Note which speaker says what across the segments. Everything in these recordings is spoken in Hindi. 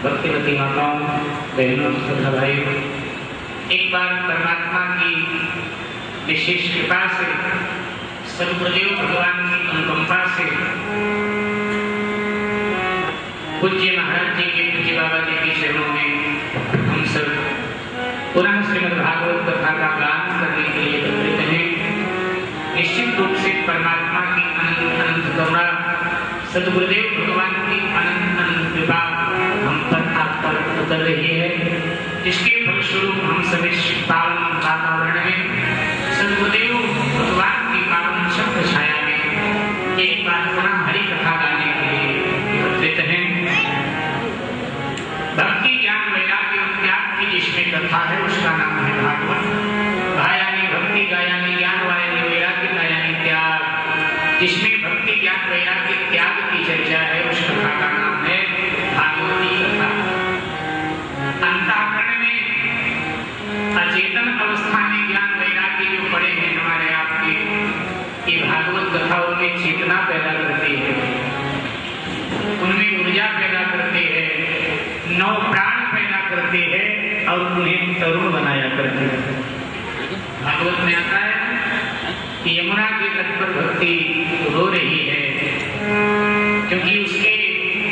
Speaker 1: भक्तिवती माताओं, बहनों, श्रद्धा भाई, एक बार परमात्मा की विशेष कृपा से, सदगुरुदेव भगवान की अनुकंपा से, पूज्य महाराज जी के, पूज्य बाबा जी के चरणों में हम सब पुनः श्रीमद् भागवत कथा का गान करने के लिए एकत्रित हैं। निश्चित रूप से परमात्मा की अनंत अनंत करुणा, सदगुरुदेव भगवान की अनंत अनंत कृपा हम पर आप पर उतर रही है, जिसके फलस्वरूप हम सभी पावन वातावरण में सदगुरुदेव भगवान की पावन शब्द छाया में एक बार पुनः हरि कथा गाने के लिए एकत्रित हैं। भक्ति ज्ञान वैराग्य और त्याग की जिसमें कथा है उसका नाम है भागवत। भायानी भक्ति गायानी ज्ञान वायानी वैराग्य गायानी त्याग, जिसमें भक्ति ज्ञान वैराग्य त्याग की चर्चा है उस कथा का नाम है भागवती कथा। अंतःकरण में अचेतन अवस्था में ज्ञान वैराग्य जो पड़े हैं हमारे आपके, ये भागवत कथा उनमें चेतना पैदा करती है, उनमें ऊर्जा पैदा करती है, नव प्राण पैदा करती है और उन्हें तरुण बनाया करती है। भागवत में आता है कि यमुना के तट पर भक्ति रो रही है क्योंकि उसके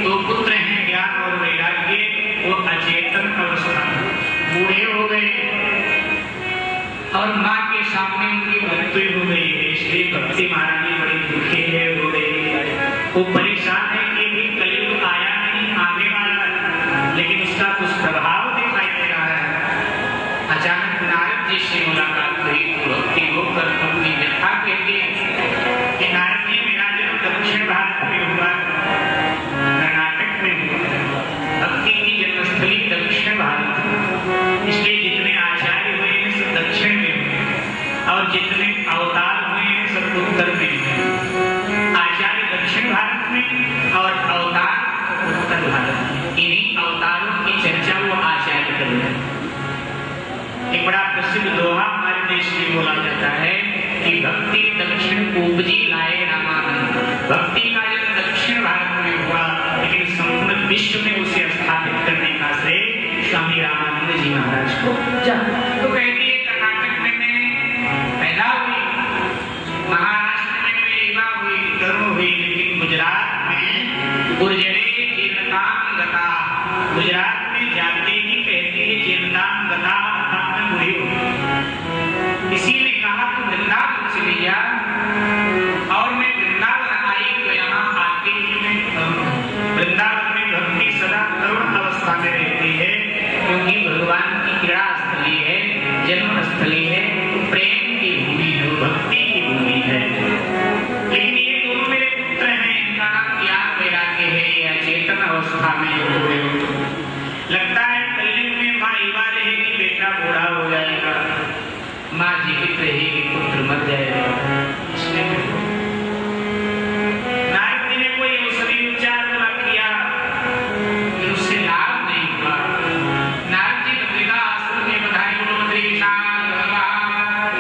Speaker 1: दो पुत्र हैं ज्ञान और वैराग्य, वो अचेतन अवस्था बूढ़े हो गए और माँ के सामने उनकी मृत्यु हो गई है। इसलिए भक्ति महारानी बड़ी दुखी है, रो रही है, वो परेशान है कि भी कलयुग आया नहीं, आने वाला, लेकिन उसका कुछ प्रभाव दिखाई दे रहा है। अचानक नारद जी से मुलाकात हुई तो भक्ति होकर अपनी व्यथा कहती है कि नारद जी मेरा जन्म दक्षिण भारत में हुआ, कर्नाटक में हुआ, भक्ति की जन्मस्थली दक्षिण भारत, इसलिए जितने आचार्य हुए हैं सब दक्षिण में हुए और जितने अवतार हुए हैं सब उत्तर में हुए। आचार्य दक्षिण भारत में और अवतार उत्तर भारत में, इन्हीं अवतारों की चर्चा वो आचार्य कर रहे हैं। एक बड़ा प्रसिद्ध दोहा हमारे देश में बोला जाता है कि भक्ति दक्षिण उपजी लाए रामानंद। भक्ति का जन्म दक्षिण भारत में हुआ, लेकिन संपूर्ण विश्व में उसे स्थापित करने का श्रेय स्वामी रामानंद जी महाराज को जाता। तो कहती है कर्नाटक में मैं पैदा हुई, महाराष्ट्र में मैं युवा हुई, तरुण हुई, लेकिन गुजरात में गुर्जरे जीर्णताम गता, गुजरात में जाते ही कहती है जीर्णताम गता, बुरी हो। इसी ने कहा कि वृंदावन चली जा, और मैं वृंदावन आई तो यहाँ आते ही मैं वृंदावन में भक्ति सदा तरुण अवस्था में रही। क्रीड़ा स्थली है, जन्म स्थली है, प्रेम की भूमि है, भक्ति की भूमि है। लेकिन ये दोनों मेरे पुत्र हैं, इनका नाम ज्ञान वैराग्य है, ये अचेतन अवस्था में हुए। लगता है कलयुग में माँ युवा रहेगी, बेटा बूढ़ा हो जाएगा, माँ जीवित रहेगी, पुत्र मर जाएगा। नारद जी ने कोई औषधि उपचार किया, फिर उससे लाभ नहीं हुआ। नारद जी बद्रिका आश्रम में बधाई बद्री विशाल भगवान।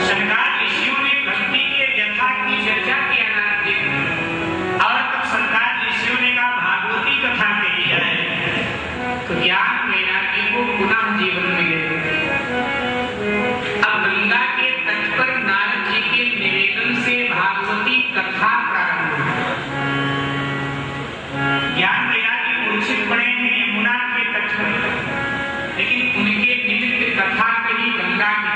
Speaker 1: सरकार ऋषियों ने भक्ति के व्यथा की चर्चा किया नारद जी, और तब सरकार ऋषियों ने कहा भागवती कथा कही जाए तो ज्ञान वैराग्य को पुनः जीवन मिले। अब गंगा के तट पर नारद जी के निवेदन से भागवती कथा प्रारंभ हुई। ज्ञान वैराग्य मूर्छित पड़े हैं यमुना के तट पर, लेकिन उनके निमित्त कथा कही गंगा की।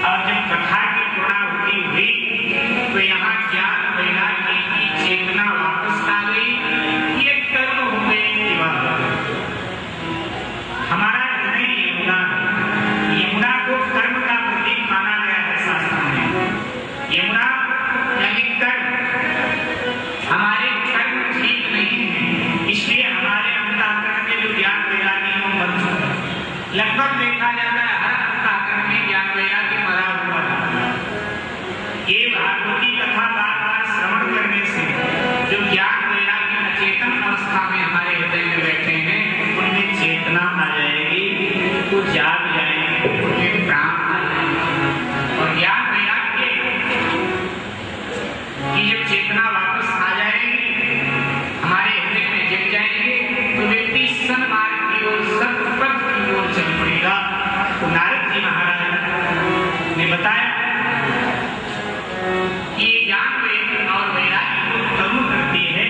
Speaker 1: और जब कथा की पूर्णाहुति हुई तो यहाँ ज्ञान वैराग्य की चेतना वापस आ गई। ये कर्म हो गए हमारा हृदय यमुना, यमुना को कर्म का प्रतीक माना गया है शास्त्रों में। यमुना यानी कर्म, हमारे कर्म ठीक नहीं है, इसलिए हमारे अंतःकरण में जो ज्ञान वैराग्य वो मर चुका है। लगभग देखा जाता है हर अंतःकरण में ज्ञान वैराग्य मरा हुआ है। ये भागवती कथा बार बार श्रवण करने से जो ज्ञान वैराग्य अचेतन अवस्था में हमारे हृदय में बैठे हैं, उनमें चेतना आ जाएगी, वो जाग जाएंगे, उनमें प्राण आ जाएंगे। और ज्ञान वैराग्य की जब चेतना वापस आ जाएगी, हमारे हृदय में जग जाएंगे, तो व्यक्ति सन्मार्ग की ओर, सत्पथ की ओर चल पड़ेगा। तो नारद जी महाराज ने बताया कि ज्ञान और वैराग्य को कर्म करती है।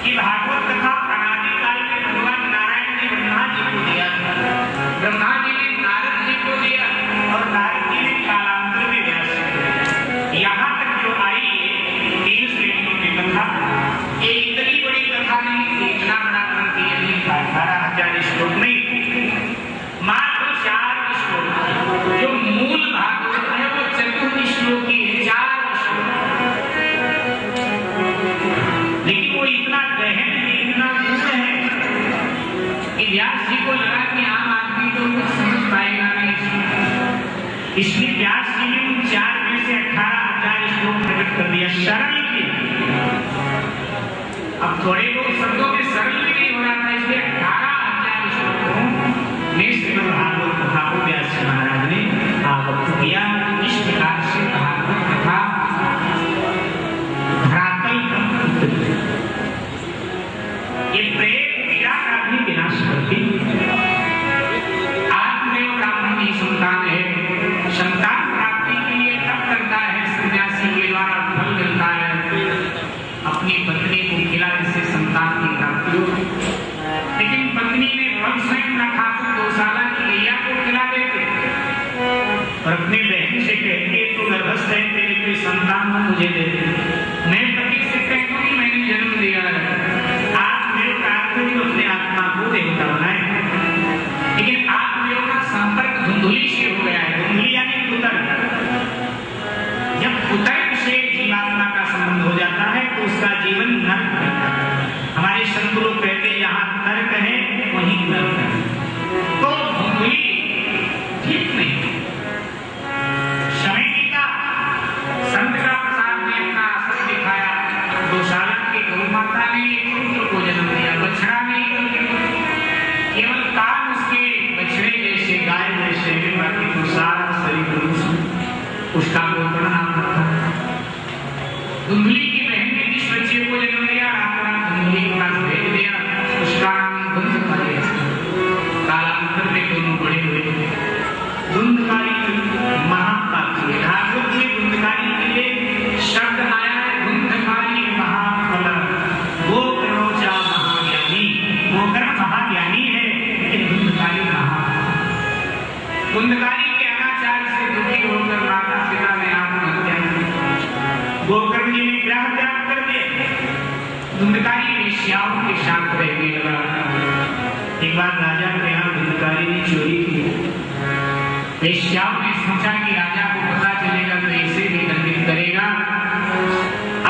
Speaker 1: कि भागवत कथा अनादिकाल में भगवान नारायण ने ब्रह्मा जी को दिया था, ब्रह्मा जी ने नारद जी को दिया, और नारद जी ने कालांतर में व्यास जी को दिया। यहाँ तक जो आई है 3 श्रेणियों की कथा, ये इतनी बड़ी कथा नहीं थी, इतना बड़ा ग्रंथ ये नहीं था, 18,000 श्लोक नहीं, मात्र 4 श्लोक। जो मूल भागवत है वो 4 श्लोक की है, 4 श्लोक, लेकिन वो इतना गहन है, इतना गूढ़ है कि व्यास जी को लगा कि आम आदमी तो कुछ समझ पाएगा नहीं। इसलिए व्यास जी ने उन 4 में से 18,000 श्लोक प्रकट कर दिया, सरल की। अब थोड़े लोग शब्दों में सरल भी नहीं हो रहा था, इसलिए 18,000 श्लोकों में श्रीमद् भागवत कथा को व्यास जी महाराज ने आबद्ध किया। इस प्रकार से भागवत कथा धरातल पर ये प्रेम पीड़ा का भी विनाश करती। आत्मदेव ब्राह्मण की संतान है, संतान प्राप्ति के लिए तप करता है, सन्यासी के द्वारा फल मिलता है, अपनी पत्नी को खिला जिससे संतान की प्राप्ति हो। लेकिन पत्नी ने फल स्वयं न खाकर गौशाला की गैया को खिला देते और अपनी बहन से कहते तो गर्भस्थ है, तेरे कोई संतान को मुझे दे दे। मैं पति से कहता हूँ मैंने जन्म दिया है। आत्मयोग का अर्थ है अपने आत्मा को देवता बनाए, लेकिन आत्मयोग का संपर्क धुंधुली से हो गया है। धुंधुली यानी कुतर्क। जब कुतर्क से जीवात्मा का संबंध हो जाता है तो उसका जीवन नर्क बनता है। हमारे संत लोग कहते हैं जहाँ तर्क है वहीं नर्क है। तो धुंधुली ठीक नहीं। समय बीता, संत का प्रसाद ने अपना असर दिखाया, गौशाला की गौ माता ने एक पुत्र को जन्म दिया, बछड़ा नहीं, केवल कान उसके बछड़े जैसे, गाय जैसे, बाकी तो सारा शरीर उसका गोत्र नाम रखा। धुंधुली की बहन ने जिस बच्चे को जन्म दिया, धुंधुली के पास भेज दिया, उसका नाम धुंधकारी। कालांतर में दोनों बड़े हुए। धुंधकारी महापात्र, भागवत में धुंधकारी के लिए शब्द आया है, धुंधकारी महाफल, वो करोचा महाज्ञानी। वो कर्म महाज्ञानी है, लेकिन धुंधकारी महाफल। धुंधकारी के अनाचार से दुखी होकर माता पिता ने आत्महत्या की। गोकर्ण जी ने ग्रह त्याग कर दिया। धुंधकारी वेश्याओं के साथ रहने लगा। सोचा कि राजा को पता चलेगा तो इसे भी दंडित करेगा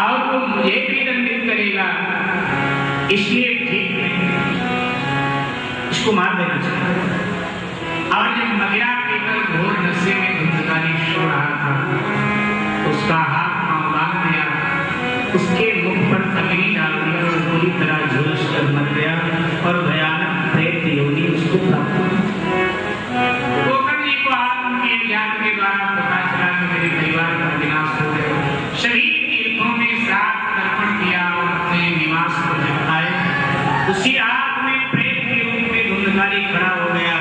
Speaker 1: और वो मुझे भी दंडित करेगा, इसलिए ठीक नहीं, इसको मार देना चाहिए। और जब मदिरा पीकर घोर नशे में धुंधकारी सो रहा था, उसका हाथ पांव बांध दिया, उसके मुख पर अग्नि डाल दिया, वो पूरी तरह झुलस कर मर गया और भयानक प्रेत योनि उसको प्राप्त हुई। गोकर्ण जी को आज उनके ज्ञान के द्वारा पता चला कि मेरे परिवार का विनाश हो गया। सभी तीर्थों में श्राद्ध तर्पण किया और अपने निवास को जगाए। उसी रात में प्रेत के रूप में धुंधकारी खड़ा हो गया,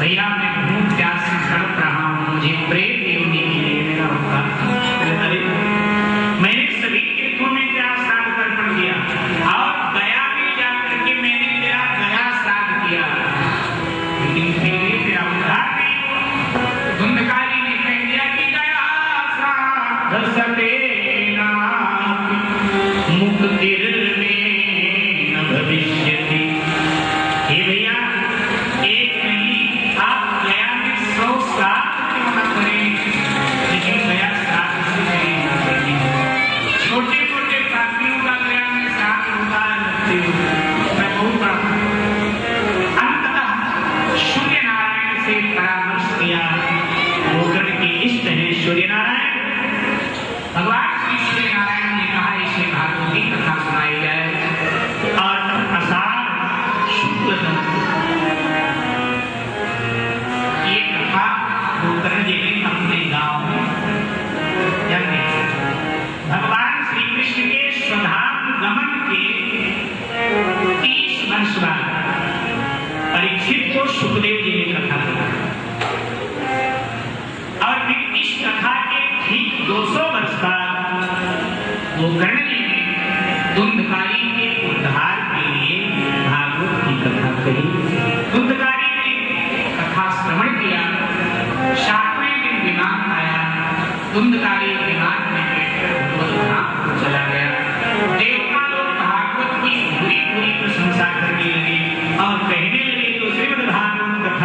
Speaker 1: भैया मैं भूख प्यास से तड़प रहा हूँ, मुझे प्रेत योनि के लिए मेरा उपकार। मैंने सभी तीर्थों में तेरा श्राद्ध तर्पण किया और गया में जाकर के मैंने तेरा गया श्राद्ध किया, लेकिन फिर भी तेरा उद्धार नहीं हुआ। धुंधकारी ने कह दिया कि गया श्राद्ध सतेना मुक्तिर्मे न भविष्यति। हे भैया, एक नहीं आप गया में 100 श्राद्ध क्यों न करें, लेकिन गया श्राद्ध से मेरी मुक्ति नहीं। छोटे छोटे पापियों का गया में श्राद्ध होता है, मैं बहुत बड़ा। अंततः सूर्य नारायण से परामर्श किया, गोकर्ण के इष्ट हैं सूर्य नारायण। भगवान श्री सूर्य नारायण ने कहा इसे भागवती कथा सुनाई जाए और आषाढ़ शुक्ल ये कथा गोकर्ण जी ने अपने गांव में जन्म। भगवान श्री कृष्ण के स्वधाम गमन के 30 वर्ष बाद परीक्षित को सुखदेव जी ने कथा सुनाई और फिर इस कथा के ठीक 200 वर्ष बाद गोकर्ण जी ने धुंधकारी के उद्धार के लिए भागवत की कथा कही। धुंधकारी ने कथा श्रवण किया, 7वें दिन विमान आया, धुंधकारी विमान में चला गया। देवता लोग भागवत की पूरी पूरी प्रशंसा करने लगे और कहने लगे तो श्रीमद् भागवत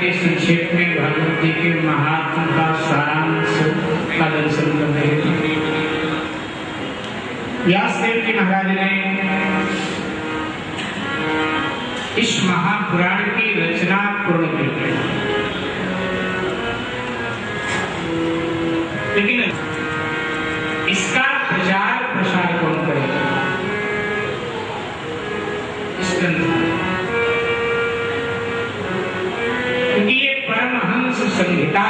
Speaker 1: के संक्षेप में भगवत जी के महात्म का सारांश का दर्शन कर रहे थे। व्यासदेव जी महाराज ने इस महापुराण की रचना पूर्ण की, लेकिन इसका प्रचार प्रसार कौन करेगा? इस ग्रंथ, क्योंकि ये परमहंस संहिता,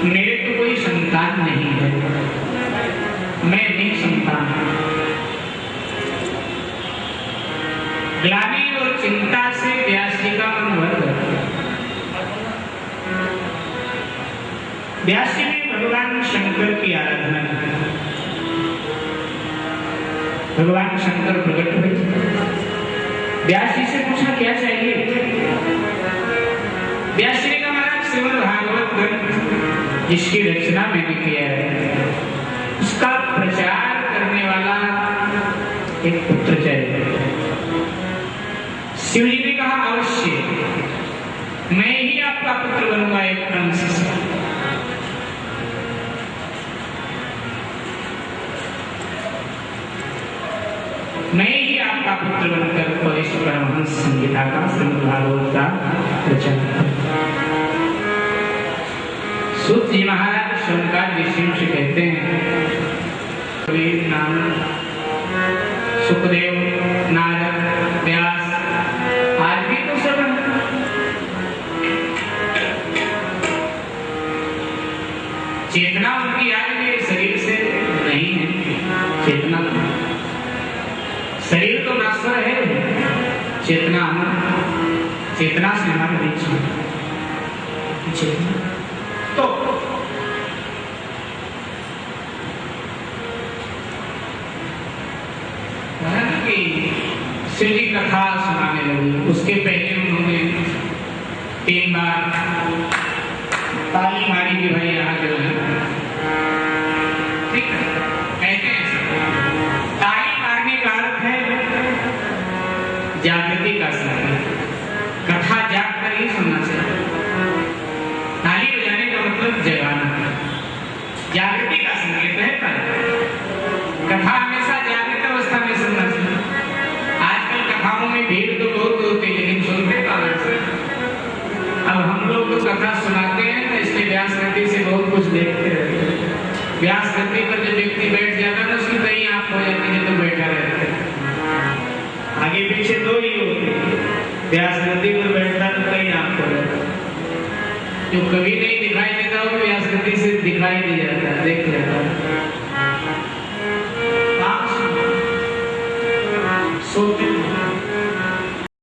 Speaker 1: मेरे तो कोई संतान नहीं है, मैं नहीं संतान। ग्लानि और चिंता से व्यास जी का मन भर गया। व्यास जी ने भगवान शंकर की आराधना की। भगवान शंकर प्रकट हुए, व्यास जी से पूछा क्या चाहिए? व्यास जी ने कहा महाराज श्रीमद् भागवत ग्रंथ जिसकी रचना मैंने किया है उसका प्रचार करने वाला एक पुत्र चाहिए। शिव जी ने कहा अवश्य, मैं ही आपका पुत्र बनूंगा एक अंश से। मैं ही आपका पुत्र बनकर पवित्र परमहंस संहिता का श्रीमद् भागवत का रचना। सूत जी महाराज शंकर ऋषि से कहते हैं, कबीर, नानक, सुखदेव, नारद, व्यास, आज भी तो सब चेतना उनकी आज भी शरीर से नहीं है। चेतना, शरीर तो नश्वर है, चेतना चेतना से हमारे बीच में चेतना। तो शिव जी कथा सुनाने लगी। उसके पहले उन्होंने 3 बार ताली मारी कि भाई यहाँ जो है ठीक है, कहते हैं ताली मारने का अर्थ है जागृति का संकेत। कथा जाग कर ही सुनना चाहिए। ताली बजाने का मतलब जगाना, जागृति का संकेत है। कथा हमेशा जागृत अवस्था में सुनना चाहिए। आजकल कथाओं में भीड़ तो बहुत होती है, लेकिन सुनते कहाँ से? अब हम लोग तो कथा सुनाते हैं ना, इसलिए व्यास नदी से बहुत कुछ देखते रहते हैं। व्यास नदी पर जब व्यक्ति बैठ जाता है ना, उसकी कहीं आंख हो जाती है तो बैठा रहता है। आगे पीछे 2 ही होते हैं, व्यास नदी पर बैठता तो कहीं आंख हो जाता है। जो कभी नहीं दिखाई देता वो व्यास नदी से दिखाई दे जाता है, देख लेता है।